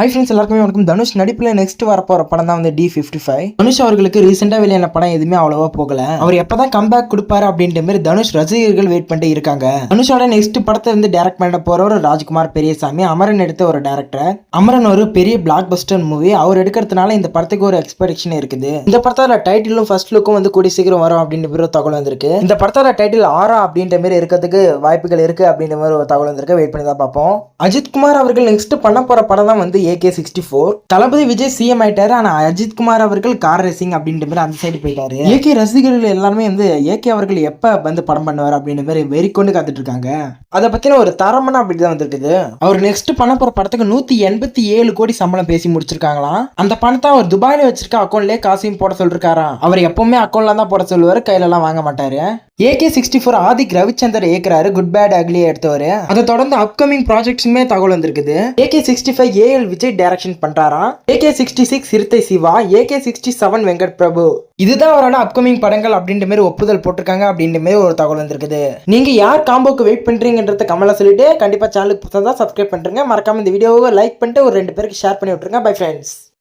Hi friends, எல்லாருக்குமே வணக்கம். தனுஷ் நடிப்பில் நெக்ஸ்ட் வரப்போற படம் தான் வந்து D55. தனுஷ் அவர்களுக்கு ரீசெண்டா வெளியான படம் எதுவுமே அவ்வளவா போகல. அவர் எப்பதான் கம்பேக் கொடுப்பாரு அப்படின்ற மாதிரி தனுஷ் ரசிகர்கள் வெயிட் பண்ணிட்டு இருக்காங்க. தனுஷோட நெக்ஸ்ட் படத்தை வந்து டைரக்ட் பண்ண போறவர் ராஜ்குமார் பெரியசாமி. அமரன் எடுத்த ஒரு டைரக்டர். அமரன் ஒரு பெரிய பிளாக் பஸ்டர் மூவி. அவர் எடுக்கிறதுனால இந்த படத்துக்கு ஒரு எக்ஸ்பெக்டேஷன் இருக்குது. இந்த படத்தோட டைட்டிலும் ஃபர்ஸ்ட் லுக்கும் வந்து கூடி சீக்கிரம் வரும் அப்படின்ற மாதிரி ஒரு தகவல் வந்திருக்கு. இந்த படத்தோட டைட்டில் ஆரா அப்படின்ற மாதிரி இருக்கிறதுக்கு வாய்ப்புகள் இருக்கு அப்படின்ற மாதிரி ஒரு தகவல் வந்திருக்கு. வெயிட் பண்ணி தான் பார்ப்போம். அஜித் குமார் அவர்கள் நெக்ஸ்ட் பண்ண போற படம் தான் வந்து AK64. தளபதி விஜய் சிஎம் ஆயிட்டாரு. ஆனா அஜித் குமார் அவர்கள் கார் ரேசிங் அப்படின்ற மாதிரி அந்த சைடு போயிட்டாரு. AK ரசிகர்கள் எல்லாருமே வந்து AK அவர்கள் எப்ப வந்து படம் பண்ணுவார் அப்படின்ற மாதிரி வெறி கொண்டு காத்துட்டு இருக்காங்க. அதை பத்தின ஒரு தரமான அப்படி தான் வந்திருக்குது. அவர் நெக்ஸ்ட் பண்ண போற படத்துக்கு 187 கோடி சம்பளம் பேசி முடிச்சிருக்காங்களாம். அந்த பணத்தை அவர் துபாயில வச்சிருக்க அக்கௌண்ட்லயே காசையும் போட சொல்லிருக்காராம். அவர் எப்பவுமே அக்கௌண்ட்ல தான் போட சொல்லுவாரு, கையில எல்லாம் வாங்க மாட்டாரு. AK64 ஆதிக் ரவிச்சந்தர் ஏற்கிறாரு. குட் பேட் அக்லியா எடுத்தவர். அதை தொடர்ந்து அப்கமிங் ப்ராஜெக்ட்ஸுமே தகவல் வந்திருக்குது. AK65 AL Vijay direction பண்றாராம். AK66 Siruthai Siva. AK67 Venkat Prabhu. இதுதான் அவரோட அப்கமிங் படங்கள் அப்படின்ற மாதிரி ஒப்புதல் போட்டிருக்காங்க அப்படின்ற மாதிரி ஒரு தகவல் வந்திருக்குது. நீங்க யார் காம்போக்கு வெயிட் பண்றீங்கன்றத கமெண்ட்ல சொல்லிட்டு கண்டிப்பா சேனலுக்கு புதுசா சப்ஸ்கிரைப் பண்றீங்க. மறக்காம இந்த வீடியோவை லைக் பண்ணிட்டு ஒரு 2 பேருக்கு ஷேர் பண்ணி விட்டுருங்க. Bye friends.